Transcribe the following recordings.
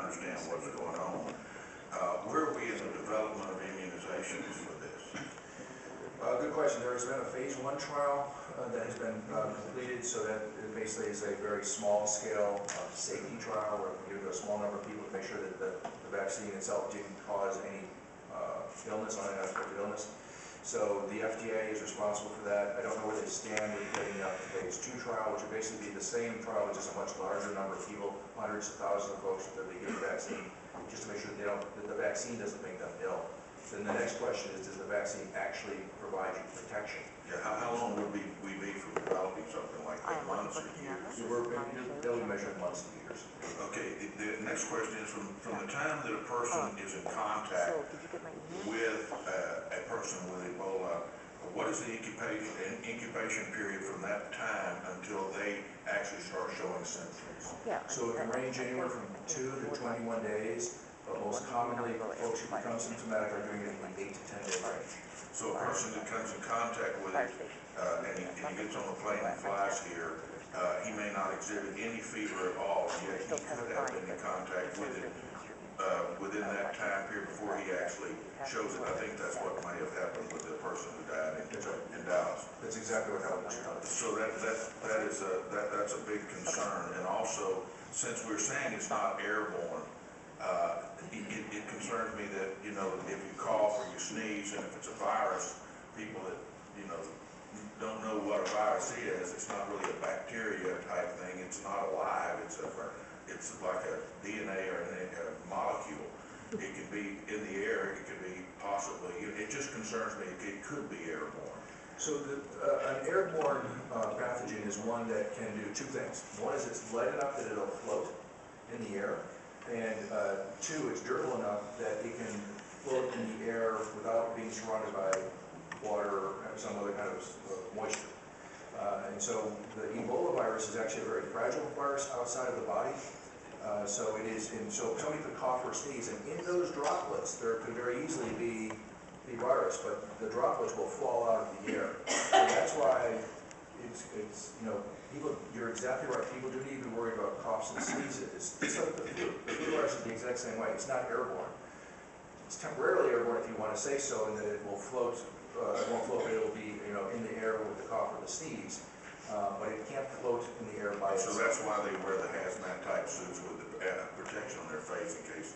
understand what's going on. Where are we in the development of immunizations for this? Good question. There has been a phase 1 trial that has been completed, so that it basically is a very small scale safety trial where we give it to a small number of people to make sure that the vaccine itself didn't cause any illness, unexpected illness. So the FDA is responsible for that. I don't know where they stand with getting up to phase 2 trial, which would basically be the same trial, with just a much larger number of people, hundreds of thousands of folks that they give the vaccine, just to make sure that the vaccine doesn't make them ill. Then the next question is, does the vaccine actually provide you protection? Yeah, how long would we be from developing something like that? Months or years? So they'll be measured months to years. Okay, the next question is from the time that a person is in contact with a person with Ebola, what is the incubation period from that time until they actually start showing symptoms? So it can range anywhere from 2 to 21 days, but most commonly folks who become symptomatic are doing it in the 8 to 10 day range. So a person that comes in contact with it and he gets on the plane and flies here, he may not exhibit any fever at all, yet he could have been in contact with it within that time period before he actually shows it. I think that's what may have happened with the person who died in Dallas. That's exactly what happened. So that's a big concern. And also, since we're saying it's not airborne, it concerns me that, if you cough or you sneeze, and if it's a virus, people that, don't know what a virus is, it's not really a bacteria type thing, it's not alive, it's like a DNA or a molecule. It can be in the air, it could be possibly, it just concerns me, it could be airborne. So an airborne pathogen is one that can do two things. One is it's light enough that it'll float in the air, and two, it's durable enough that it can float in the air without being surrounded by water or some other kind of moisture. And so the Ebola virus is actually a very fragile virus outside of the body. So it is, and so somebody could cough or sneeze, and in those droplets there could very easily be the virus, but the droplets will fall out of the air. So that's why it's people, you're exactly right, people do need to be worried about coughs and sneezes. It's like the flu. The flu virus is the exact same way. It's not airborne. It's temporarily airborne, if you want to say so, and that it will float, it won't float, but it will be, in the air with the cough or the sneeze. But it can't float in the air by itself. So that's why they wear the hazmat type suits with the protection on their face in case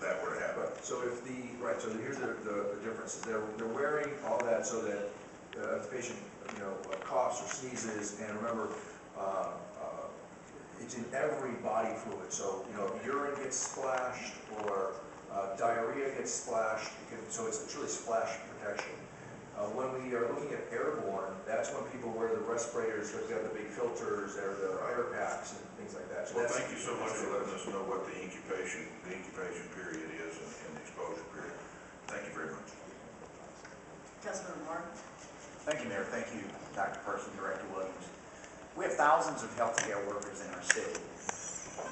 that were to happen. Right. So so here's the differences. They're wearing all that so that if the patient, coughs or sneezes, and remember, it's in every body fluid. So, urine gets splashed or diarrhea gets splashed, so it's really splash protection. When we are looking at airborne, that's when people wear the respirators that have the big filters or the air packs and things like that. So well, thank you so much for letting us know what the incubation period is and the exposure period. Thank you very much. Councilman Martin. Thank you, Mayor. Thank you, Dr. Persse and Director Williams. We have thousands of healthcare workers in our city.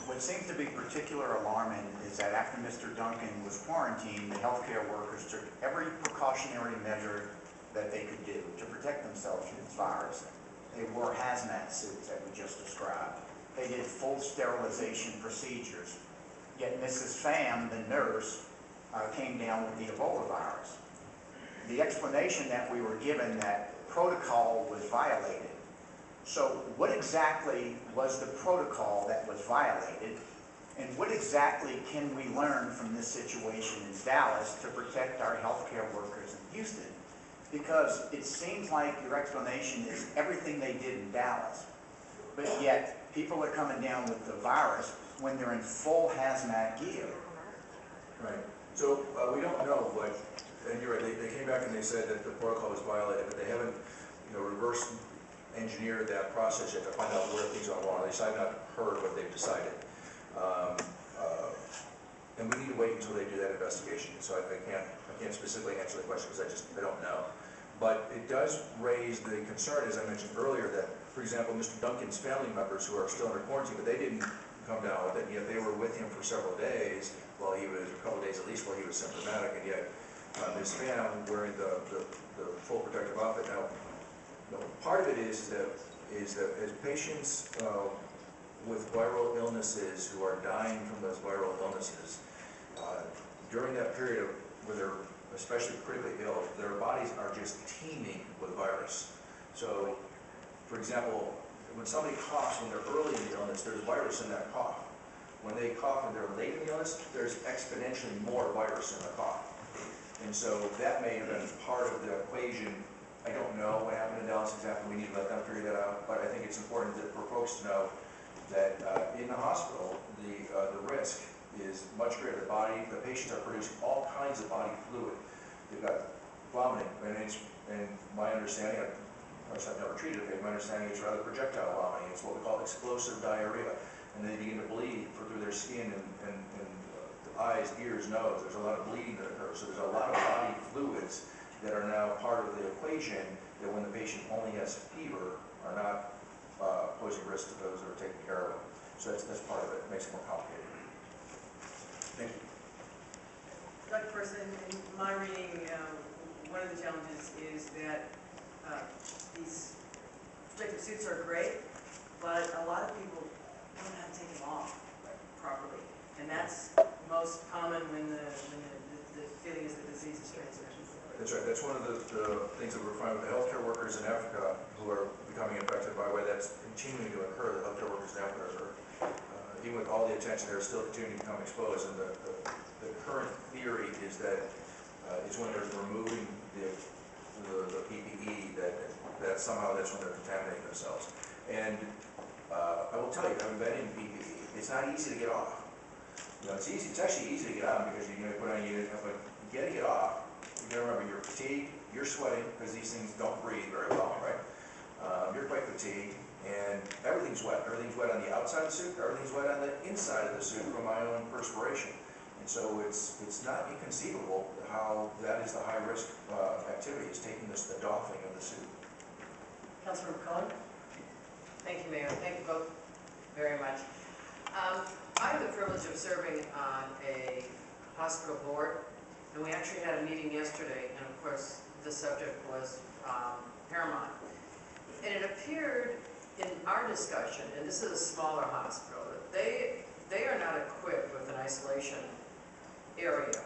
What seems to be particularly alarming is that after Mr. Duncan was quarantined, the healthcare workers took every precautionary measure that they could do to protect themselves from this virus. They wore hazmat suits that we just described. They did full sterilization procedures. Yet Mrs. Pham, the nurse, came down with the Ebola virus. The explanation that we were given that protocol was violated. So what exactly was the protocol that was violated, and what exactly can we learn from this situation in Dallas to protect our healthcare workers in Houston? Because it seems like your explanation is everything they did in Dallas, but yet people are coming down with the virus when they're in full hazmat gear. Right. So we don't know, but, and you're right, they came back and they said that the protocol was violated, but they haven't, reverse engineered that process yet to find out where things are wrong. At least I've not heard what they've decided. And we need to wait until they do that investigation. So I can't specifically answer the question because I don't know. But it does raise the concern, as I mentioned earlier, that, for example, Mr. Duncan's family members who are still under quarantine, but they didn't come down with it, and yet they were with him for several days, while he was, a couple of days at least, while he was symptomatic, and yet Ms. Pham wearing the full protective outfit. Now, part of it is that as patients with viral illnesses who are dying from those viral illnesses, during that period of where they're especially critically ill, their bodies are just teeming with virus. So, for example, when somebody coughs when they're early in the illness, there's virus in that cough. When they cough and they're late in the illness, there's exponentially more virus in the cough. And so that may have been part of the equation. I don't know what happened in Dallas exactly. We need to let them figure that out. But I think it's important for folks to know that in the hospital, the risk is much greater. The patients are producing all kinds of body fluid. They've got vomiting, and my understanding, of course I've never treated it, my understanding is rather projectile vomiting. It's what we call explosive diarrhea. And they begin to bleed through their skin and the eyes, ears, nose. There's a lot of bleeding that occurs. So there's a lot of body fluids that are now part of the equation that when the patient only has fever are not posing risk to those that are taking care of them. So that's part of it. It makes it more complicated. Thank you. Dr. Persse, in my reading, one of the challenges is that these protective suits are great, but a lot of people don't know how to take them off properly. And that's most common when the feeling is the disease is transmitted. That's right. That's one of the things that we're finding with the healthcare workers in Africa who are becoming infected by why that's continuing to occur. The healthcare workers in Africa are, even with all the attention, they're still continuing to become exposed. And the current theory is that it's when they're removing the PPE that somehow that's when they're contaminating themselves. And I will tell you, having been in PPE, it's not easy to get off. You know, it's easy. It's actually easy to get on because you're going to put on but getting it off, you got to remember you're fatigued, you're sweating because these things don't breathe very well, right? You're quite fatigued, and everything's wet. Everything's wet on the outside of the suit. Everything's wet on the inside of the suit from my own perspiration. And so it's not inconceivable how that is the high risk activity, is taking the doffing of the suit. Councilmember Cohen? Thank you, Mayor. Thank you both very much. I have the privilege of serving on a hospital board, and we actually had a meeting yesterday, and of course the subject was paramount. And it appeared in our discussion, and this is a smaller hospital, that they are not equipped with an isolation area.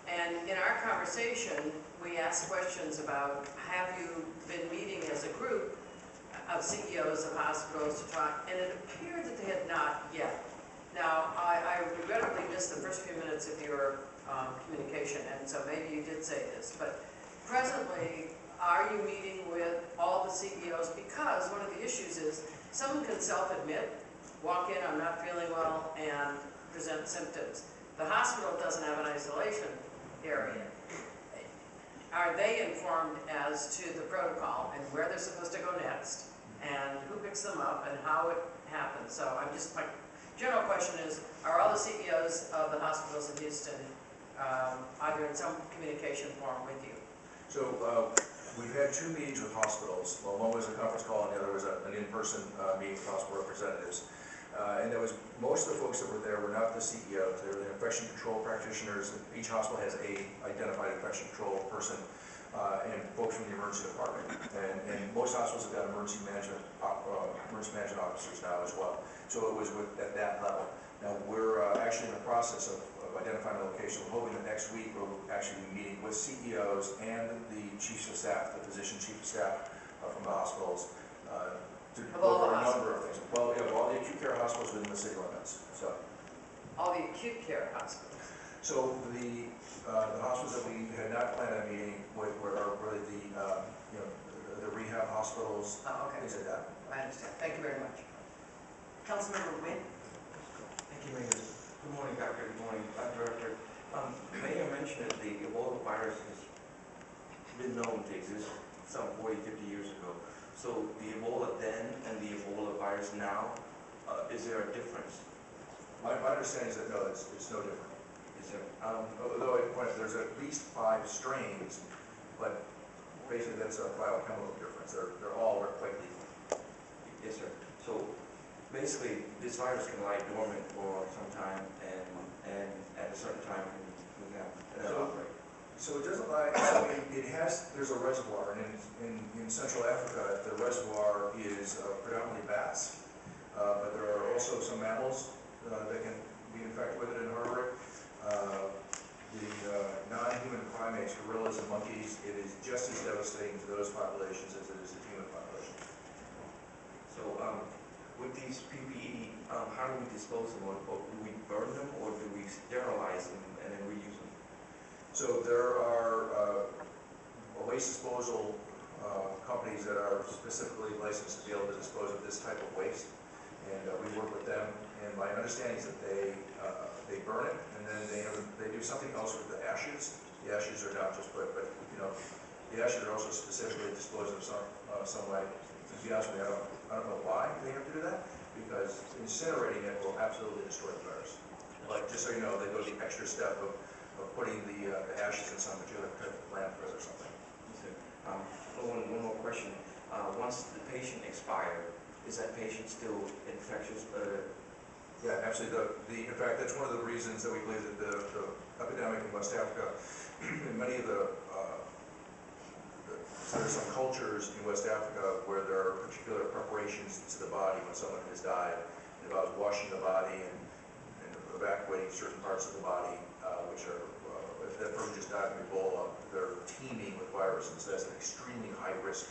And in our conversation, we asked questions about, have you been meeting as a group of CEOs of hospitals to talk, and it appeared that they had not yet. Now, I regrettably missed the first few minutes of your communication, and so maybe you did say this, but presently, are you meeting with all the CEOs? Because one of the issues is someone can self-admit, walk in, I'm not feeling well, and present symptoms. The hospital doesn't have an isolation area. Are they informed as to the protocol and where they're supposed to go next, and who picks them up, and how it happens? So I'm just, my general question is, are all the CEOs of the hospitals in Houston either in some communication form with you? So we've had 2 meetings with hospitals. Well, one was a conference call, and the other was an in-person meeting with hospital representatives. And there was, most of the folks that were there were not the CEOs. They were the infection control practitioners. Each hospital has a identified infection control person and folks from the emergency department. And most hospitals have got emergency management officers now as well. So it was at that level. Now we're actually in the process of identifying a location. We're hoping that next week we'll actually be meeting with CEOs and the chiefs of staff, the physician chief of staff from the hospitals. To go over a number of things. Well, yeah, all the acute care hospitals within the city limits. So, All the acute care hospitals. so the hospitals that we had not planned on meeting with were really the rehab hospitals, Oh, okay. things like that. I understand. Thank you very much. Councilmember Wynn? Thank you, Mayor. Good morning, Doctor. Good morning, Director. Mayor mentioned that the Ebola virus has been known to exist some 40, 50 years ago. So the Ebola then and the Ebola virus now, is there a difference? My understanding is that no, it's no different. Is there? Although there's at least 5 strains, but basically that's a biochemical difference. They're all quite lethal. Yes, sir. So basically, this virus can lie dormant for some time, and at a certain time we have an outbreak. So it doesn't lie. There's a reservoir, and in Central Africa, the reservoir is predominantly bats, but there are also also some mammals that can be infected with it and harbor it. The non-human primates, gorillas and monkeys, it is just as devastating to those populations as it is to human populations. So, with these PPE, how do we dispose of them? Or do we burn them, or do we sterilize them and then reuse them? So there are waste disposal companies that are specifically licensed to be able to dispose of this type of waste. And we work with them, and my understanding is that they burn it, and then they do something else with the ashes. The ashes are not just, but you know, the ashes are also specifically disposed of some way. To be honest with you, I don't know why they have to do that, because incinerating it will absolutely destroy the virus. Like, just so you know, they go the extra step of putting the ashes in some particular type of landfill or something. One more question. Once the patient expired, is that patient still infectious? Yeah, absolutely. In fact, that's one of the reasons that we believe that the epidemic in West Africa, in many of so there's some cultures in West Africa where there are particular preparations to the body when someone has died. It involves washing the body and evacuating certain parts of the body, which are, if that person just died from Ebola, they're teeming with viruses. So that's an extremely high risk